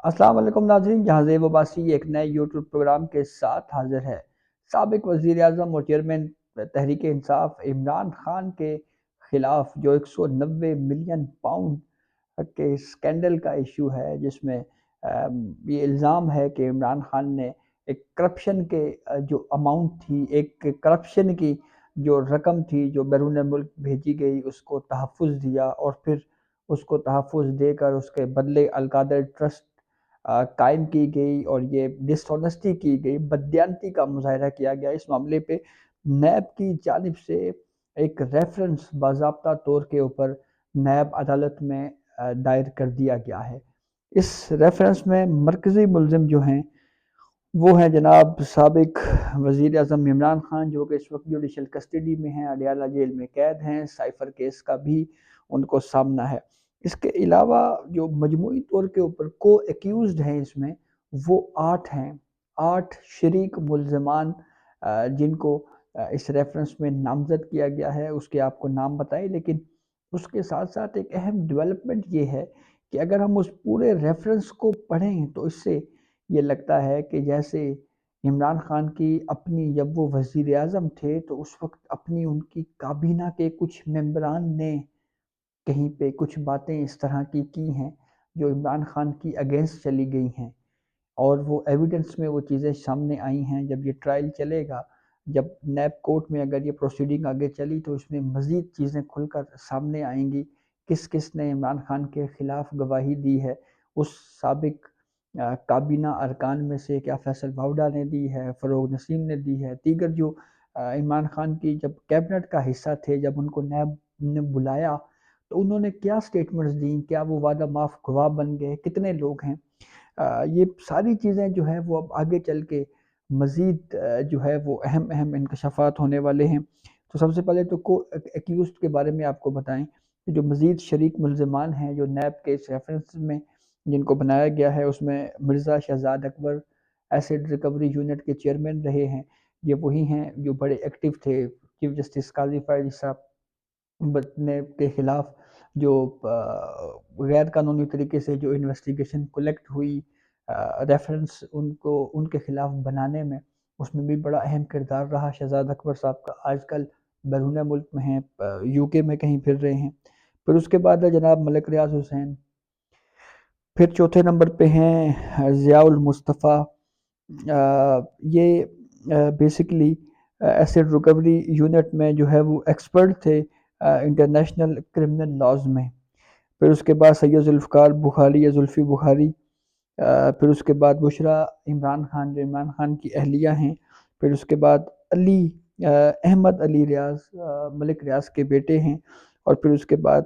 السلام علیکم ناظرین، جہاں زیب عباسی ایک نئے یوٹیوب پروگرام کے ساتھ حاضر ہے۔ سابق وزیر اعظم اور چیئرمین تحریک انصاف عمران خان کے خلاف جو 190 ملین پاؤنڈ کے سکینڈل کا ایشو ہے، جس میں یہ الزام ہے کہ عمران خان نے ایک کرپشن کے جو اماؤنٹ تھی، ایک کرپشن کی جو رقم تھی جو بیرون ملک بھیجی گئی، اس کو تحفظ دیا اور پھر اس کو تحفظ دے کر اس کے بدلے القادر ٹرسٹ قائم کی گئی اور یہ ڈس آنیسٹی کی گئی، بددیانتی کا مظاہرہ کیا گیا۔ اس معاملے پہ نیب کی جانب سے ایک ریفرنس باضابطہ طور کے اوپر نیب عدالت میں دائر کر دیا گیا ہے۔ اس ریفرنس میں مرکزی ملزم جو ہیں وہ ہیں جناب سابق وزیر اعظم عمران خان، جو کہ اس وقت جوڈیشل کسٹڈی میں ہیں، اڈیالہ جیل میں قید ہیں۔ سائفر کیس کا بھی ان کو سامنا ہے۔ اس کے علاوہ جو مجموعی طور کے اوپر کو ایکیوزڈ ہیں اس میں، وہ 8 ہیں، 8 شریک ملزمان جن کو اس ریفرنس میں نامزد کیا گیا ہے۔ اس کے آپ کو نام بتائیں، لیکن اس کے ساتھ ساتھ ایک اہم ڈیولپمنٹ یہ ہے کہ اگر ہم اس پورے ریفرنس کو پڑھیں تو اس سے یہ لگتا ہے کہ جیسے عمران خان کی اپنی، جب وہ وزیر اعظم تھے تو اس وقت اپنی ان کی کابینہ کے کچھ ممبران نے کہیں پہ کچھ باتیں اس طرح کی ہیں جو عمران خان کی اگینسٹ چلی گئی ہیں، اور وہ ایویڈنس میں وہ چیزیں سامنے آئی ہیں۔ جب یہ ٹرائل چلے گا، جب نیب کورٹ میں اگر یہ پروسیڈنگ آگے چلی تو اس میں مزید چیزیں کھل کر سامنے آئیں گی، کس کس نے عمران خان کے خلاف گواہی دی ہے۔ اس سابق کابینہ ارکان میں سے کیا فیصل واوڈا نے دی ہے، فروغ نسیم نے دی ہے، دیگر جو عمران خان کی جب کیبنٹ کا حصہ تھے، جب ان کو نیب نے بلایا تو انہوں نے کیا سٹیٹمنٹس دیں، کیا وہ وعدہ معاف گواہ بن گئے، کتنے لوگ ہیں۔ یہ ساری چیزیں جو ہیں وہ اب آگے چل کے مزید جو ہے وہ اہم انکشافات ہونے والے ہیں۔ تو سب سے پہلے تو کو ایکیوزڈ کے بارے میں آپ کو بتائیں کہ جو مزید شریک ملزمان ہیں جو نیب کے اس ریفرنس میں جن کو بنایا گیا ہے، اس میں مرزا شہزاد اکبر ایسڈ ریکوری یونٹ کے چیئرمین رہے ہیں۔ یہ وہی ہیں جو بڑے ایکٹیو تھے چیف جسٹس قاضی فائز صاحب کے خلاف جو غیر قانونی طریقے سے جو انویسٹیگیشن کلیکٹ ہوئی، ریفرنس ان کے خلاف بنانے میں، اس میں بھی بڑا اہم کردار رہا شہزاد اکبر صاحب کا۔ آج کل بیرون ملک میں ہیں، یو کے میں کہیں پھر رہے ہیں۔ پھر اس کے بعد ہے جناب ملک ریاض حسین۔ پھر چوتھے نمبر پہ ہیں ضیاء المصطفیٰ۔ یہ بیسکلی ایسڈ ریکوری یونٹ میں جو ہے وہ ایکسپرٹ تھے انٹرنیشنل کرمنل لاز میں۔ پھر اس کے بعد سید ذوالفقار بخاری یا زلفی بخاری۔ پھر اس کے بعد بشرا عمران خان جو عمران خان کی اہلیہ ہیں۔ پھر اس کے بعد علی احمد علی ریاض ملک ریاض کے بیٹے ہیں۔ اور پھر اس کے بعد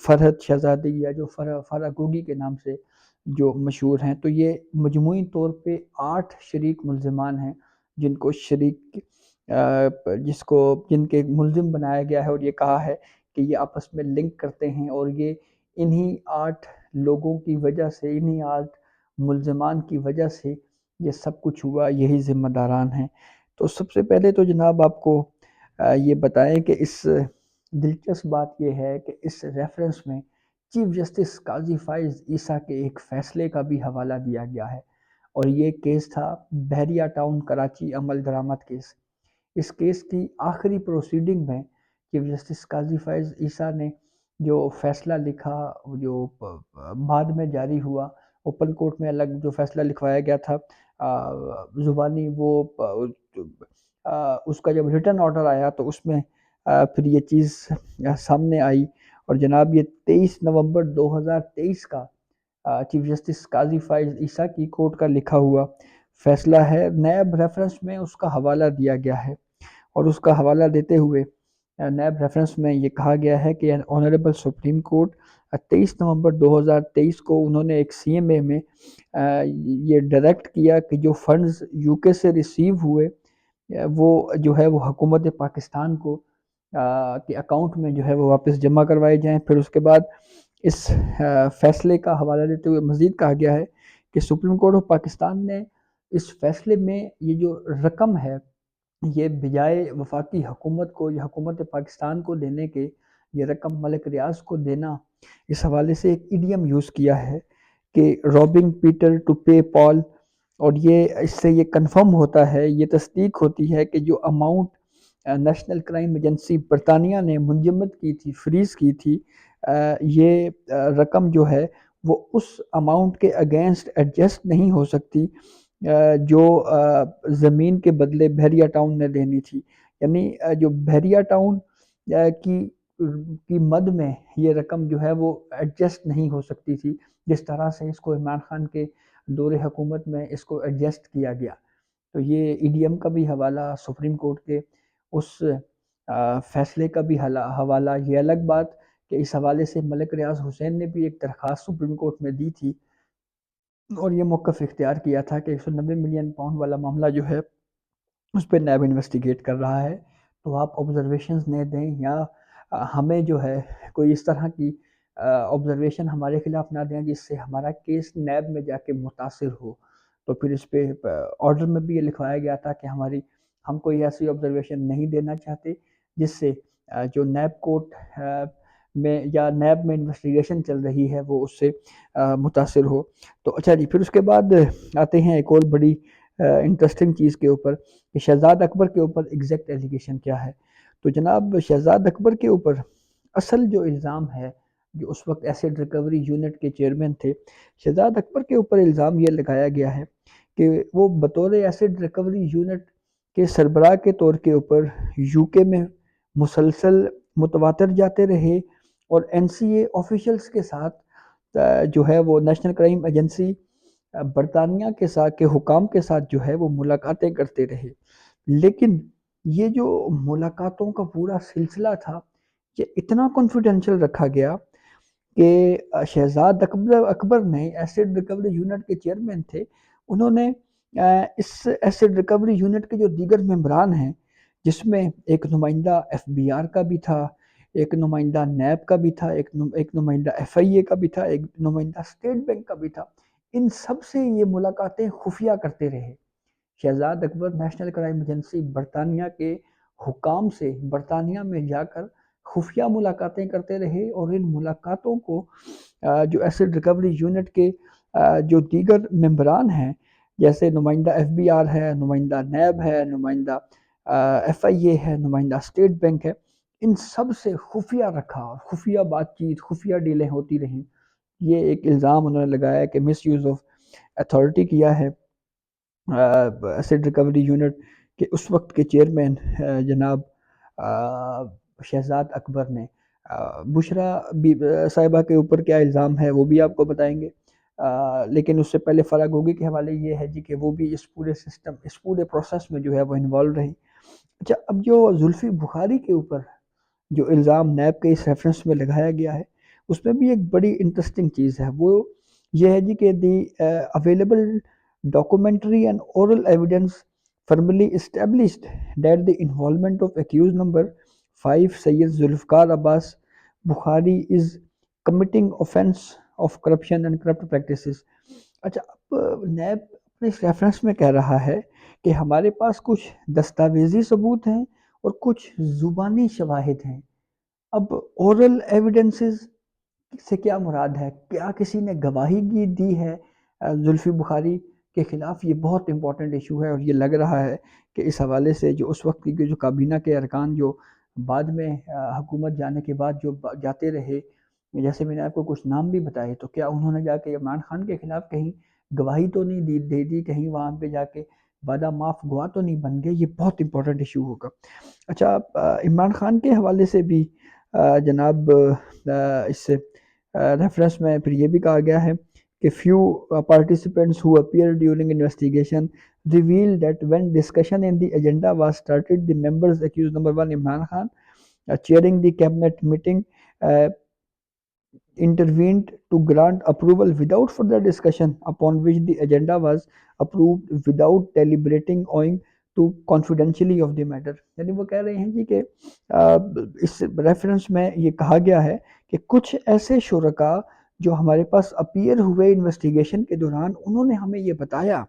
فرحت شہزادی یا جو فرح گوگی کے نام سے جو مشہور ہیں۔ تو یہ مجموعی طور پہ 8 شریک ملزمان ہیں جن کو جن کے ملزم بنایا گیا ہے، اور یہ کہا ہے کہ یہ آپس میں لنک کرتے ہیں، اور یہ انہی 8 لوگوں کی وجہ سے، انہی 8 ملزمان کی وجہ سے یہ سب کچھ ہوا، یہی ذمہ داران ہیں۔ تو سب سے پہلے تو جناب آپ کو یہ بتائیں کہ اس دلچسپ بات یہ ہے کہ اس ریفرنس میں چیف جسٹس قاضی فائز عیسیٰ کے ایک فیصلے کا بھی حوالہ دیا گیا ہے، اور یہ کیس تھا بحریہ ٹاؤن کراچی عمل درآمد کیس۔ اس کیس کی آخری پروسیڈنگ میں چیف جسٹس قاضی فائز عیسیٰ نے جو فیصلہ لکھا، جو بعد میں جاری ہوا، اوپن کورٹ میں الگ جو فیصلہ لکھوایا گیا تھا زبانی، وہ اس کا جب ریٹن آرڈر آیا تو اس میں پھر یہ چیز سامنے آئی، اور جناب یہ 23 نومبر 2023 کا چیف جسٹس قاضی فائز عیسیٰ کی کورٹ کا لکھا ہوا فیصلہ ہے۔ نیب ریفرنس میں اس کا حوالہ دیا گیا ہے، اور اس کا حوالہ دیتے ہوئے نیب ریفرنس میں یہ کہا گیا ہے کہ آنریبل سپریم کورٹ 23 نومبر 2023 کو انہوں نے ایک سی ایم اے میں یہ ڈائریکٹ کیا کہ جو فنڈز یو کے سے ریسیو ہوئے وہ جو ہے وہ حکومت پاکستان کو کے اکاؤنٹ میں جو ہے وہ واپس جمع کروائے جائیں۔ پھر اس کے بعد اس فیصلے کا حوالہ دیتے ہوئے مزید کہا گیا ہے کہ سپریم کورٹ آف پاکستان نے اس فیصلے میں یہ جو رقم ہے، یہ بجائے وفاقی حکومت کو یا حکومت پاکستان کو دینے کے، یہ رقم ملک ریاض کو دینا، اس حوالے سے ایک ایڈیم یوز کیا ہے کہ رابنگ پیٹر ٹو پے پال، اور یہ اس سے یہ کنفرم ہوتا ہے، یہ تصدیق ہوتی ہے کہ جو اماؤنٹ نیشنل کرائم ایجنسی برطانیہ نے منجمد کی تھی، فریز کی تھی، یہ رقم جو ہے وہ اس اماؤنٹ کے اگینسٹ ایڈجسٹ نہیں ہو سکتی جو زمین کے بدلے بحریہ ٹاؤن نے دینی تھی. یعنی جو بحریہ ٹاؤن کی مد میں یہ رقم جو ہے وہ ایڈجسٹ نہیں ہو سکتی تھی، جس طرح سے اس کو عمران خان کے دور حکومت میں اس کو ایڈجسٹ کیا گیا. تو یہ ای ڈی ایم کا بھی حوالہ، سپریم کورٹ کے اس فیصلے کا بھی حوالہ. یہ الگ بات کہ اس حوالے سے ملک ریاض حسین نے بھی ایک درخواست سپریم کورٹ میں دی تھی اور یہ موقف اختیار کیا تھا کہ 190 ملین پاؤنڈ والا معاملہ جو ہے اس پہ نیب انویسٹیگیٹ کر رہا ہے، تو آپ آبزرویشنز نہ دیں یا ہمیں جو ہے کوئی اس طرح کی آبزرویشن ہمارے خلاف نہ دیں جس سے ہمارا کیس نیب میں جا کے متاثر ہو. تو پھر اس پہ آرڈر میں بھی یہ لکھوایا گیا تھا کہ ہم کوئی ایسی آبزرویشن نہیں دینا چاہتے جس سے جو نیب کورٹ میں یا نیب میں انویسٹیگیشن چل رہی ہے وہ اس سے متاثر ہو. تو اچھا جی، پھر اس کے بعد آتے ہیں ایک اور بڑی انٹرسٹنگ چیز کے اوپر کہ شہزاد اکبر کے اوپر ایگزیکٹ ایلیگیشن کیا ہے. تو جناب شہزاد اکبر کے اوپر اصل جو الزام ہے، جو اس وقت ایسڈ ریکوری یونٹ کے چیئرمین تھے، شہزاد اکبر کے اوپر الزام یہ لگایا گیا ہے کہ وہ بطور ایسڈ ریکوری یونٹ کے سربراہ کے طور کے اوپر یو کے میں مسلسل متواتر جاتے رہے اور این سی اے آفیشلز کے ساتھ جو ہے وہ نیشنل کرائم ایجنسی برطانیہ کے ساتھ کے حکام کے ساتھ جو ہے وہ ملاقاتیں کرتے رہے. لیکن یہ جو ملاقاتوں کا پورا سلسلہ تھا یہ اتنا کانفیڈینشیل رکھا گیا کہ شہزاد اکبر نے ایسڈ ریکوری یونٹ کے چیئرمین تھے، انہوں نے اس ایسڈ ریکوری یونٹ کے جو دیگر ممبران ہیں، جس میں ایک نمائندہ ایف بی آر کا بھی تھا، ایک نمائندہ نیب کا بھی تھا، ایک نمائندہ ایف آئی اے کا بھی تھا، ایک نمائندہ اسٹیٹ بینک کا بھی تھا، ان سب سے یہ ملاقاتیں خفیہ کرتے رہے. شہزاد اکبر نیشنل کرائم ایجنسی برطانیہ کے حکام سے برطانیہ میں جا کر خفیہ ملاقاتیں کرتے رہے اور ان ملاقاتوں کو جو ایسڈ ریکوری یونٹ کے جو دیگر ممبران ہیں، جیسے نمائندہ ایف بی آر ہے، نمائندہ نیب ہے، نمائندہ ایف آئی اے ہے، نمائندہ اسٹیٹ بینک ہے، ان سب سے خفیہ رکھا اور خفیہ بات چیت، خفیہ ڈیلیں ہوتی رہیں. یہ ایک الزام انہوں نے لگایا کہ مس یوز آف اتھارٹی کیا ہے ایسڈ ریکوری یونٹ کے اس وقت کے چیئرمین جناب شہزاد اکبر نے. بشرا صاحبہ کے اوپر کیا الزام ہے وہ بھی آپ کو بتائیں گے، لیکن اس سے پہلے فرق ہوگی کے حوالے یہ ہے جی کہ وہ بھی اس پورے سسٹم، اس پورے پروسیس میں جو ہے وہ انوالو رہی. اچھا، اب جو زلفی بخاری کے اوپر جو الزام نیب کے اس ریفرنس میں لگایا گیا ہے اس میں بھی ایک بڑی انٹرسٹنگ چیز ہے، وہ یہ ہے جی کہ the available documentary and oral evidence firmly established that the involvement of accused number 5 Sayyid Zulfikar Abbas Bukhari is committing offense of corruption and corrupt practices. اچھا، اب نیب اپنے اس ریفرنس میں کہہ رہا ہے کہ ہمارے پاس کچھ دستاویزی ثبوت ہیں اور کچھ زبانی شواہد ہیں. اب اورل ایویڈنسز سے کیا مراد ہے؟ کیا کسی نے گواہی دی ہے زلفی بخاری کے خلاف؟ یہ بہت امپورٹنٹ ایشو ہے اور یہ لگ رہا ہے کہ اس حوالے سے جو اس وقت کی جو کابینہ کے ارکان جو بعد میں حکومت جانے کے بعد جو جاتے رہے، جیسے میں نے آپ کو کچھ نام بھی بتائے، تو کیا انہوں نے جا کے عمران خان کے خلاف کہیں گواہی تو نہیں دے دی، کہیں وہاں پہ جا کے وعدہ معاف گواہ تو نہیں بن گئے؟ یہ بہت امپورٹنٹ ایشو ہوگا. اچھا، عمران خان کے حوالے سے بھی جناب اس سے ریفرنس میں پھر یہ بھی کہا گیا ہے کہ few participants who appeared during investigation revealed that when discussion in the agenda was started, the members accused number 1 Imran Khan chairing the cabinet meeting intervened to grant approval without further discussion, upon which the agenda was approved without deliberating owing to confidentiality of the matter. یعنی وہ کہہ رہے ہیں جی کہ اس reference میں یہ کہا گیا ہے کہ کچھ ایسے شرکاء جو ہمارے پاس اپیئر ہوئے انویسٹیگیشن کے دوران، انہوں نے ہمیں یہ بتایا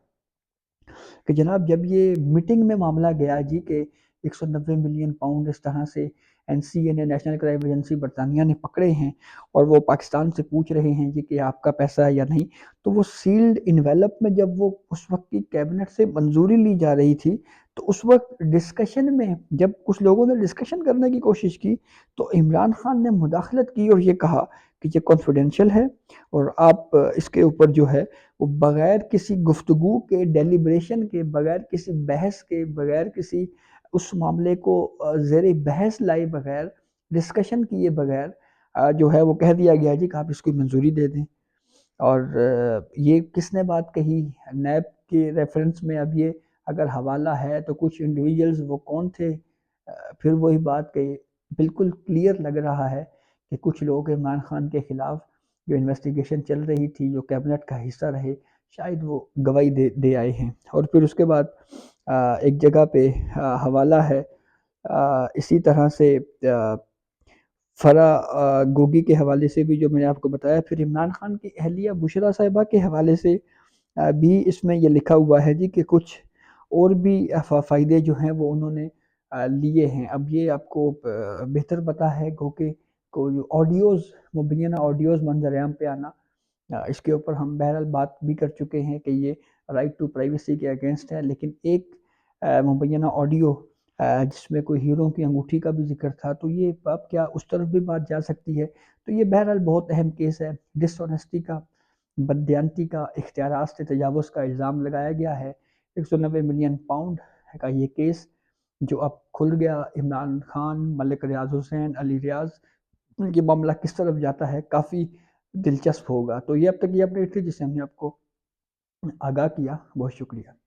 کہ جناب جب یہ میٹنگ میں معاملہ گیا جی کہ 190 ملین پاؤنڈ اس طرح سے NCA نیشنل کرائم ایجنسی برطانیہ نے پکڑے ہیں اور وہ پاکستان سے پوچھ رہے ہیں جی کہ آپ کا پیسہ ہے یا نہیں، تو وہ سیلڈ انویلپ میں جب وہ اس وقت کی کیبنٹ سے منظوری لی جا رہی تھی تو اس وقت ڈسکشن میں جب کچھ لوگوں نے ڈسکشن کرنے کی کوشش کی تو عمران خان نے مداخلت کی اور یہ کہا کہ یہ کانفیڈینشیل ہے اور آپ اس کے اوپر جو ہے وہ بغیر کسی گفتگو کے، ڈیلیبریشن کے، بغیر کسی بحث کے، بغیر کسی اس معاملے کو زیر بحث لائے بغیر، ڈسکشن کیے بغیر جو ہے وہ کہہ دیا گیا جی کہ آپ اس کی منظوری دے دیں۔ اور یہ کس نے بات کہی؟ نیب کے ریفرنس میں اب یہ اگر حوالہ ہے تو کچھ انڈیویجولز وہ کون تھے؟ پھر وہی بات کہ بالکل کلیئر لگ رہا ہے کہ کچھ لوگ عمران خان کے خلاف جو انویسٹیگیشن چل رہی تھی، جو کیبنٹ کا حصہ رہے، شاید وہ گواہی دے آئے ہیں۔ اور پھر اس کے بعد ایک جگہ پہ حوالہ ہے اسی طرح سے فرا گوگی کے حوالے سے بھی جو میں نے آپ کو بتایا، پھر عمران خان کی اہلیہ بشریٰ صاحبہ کے حوالے سے بھی اس میں یہ لکھا ہوا ہے جی کہ کچھ اور بھی فائدے جو ہیں وہ انہوں نے لیے ہیں۔ اب یہ آپ کو بہتر پتہ ہے کہ کوئی آڈیوز، مبینہ آڈیوز منظر عام پہ آنا، اس کے اوپر ہم بہرحال بات بھی کر چکے ہیں کہ یہ رائٹ ٹو پرائیویسی کے اگینسٹ ہے، لیکن ایک مبینہ آڈیو جس میں کوئی ہیرو کی انگوٹھی کا بھی ذکر تھا، تو یہ اب کیا اس طرف بھی بات جا سکتی ہے؟ تو یہ بہرحال بہت اہم کیس ہے، ڈس آنیسٹی کا، بددیانتی کا، اختیارات سے تجاوز کا الزام لگایا گیا ہے۔ 190 ملین پاؤنڈ کا یہ کیس جو اب کھل گیا، عمران خان، ملک ریاض حسین، علی ریاض، ان کی معاملہ کس طرف جاتا ہے کافی دلچسپ ہوگا۔ تو یہ اب تک یہ اپڈیٹ تھی جس سے ہم نے آپ کو آگاہ کیا۔ بہت شکریہ۔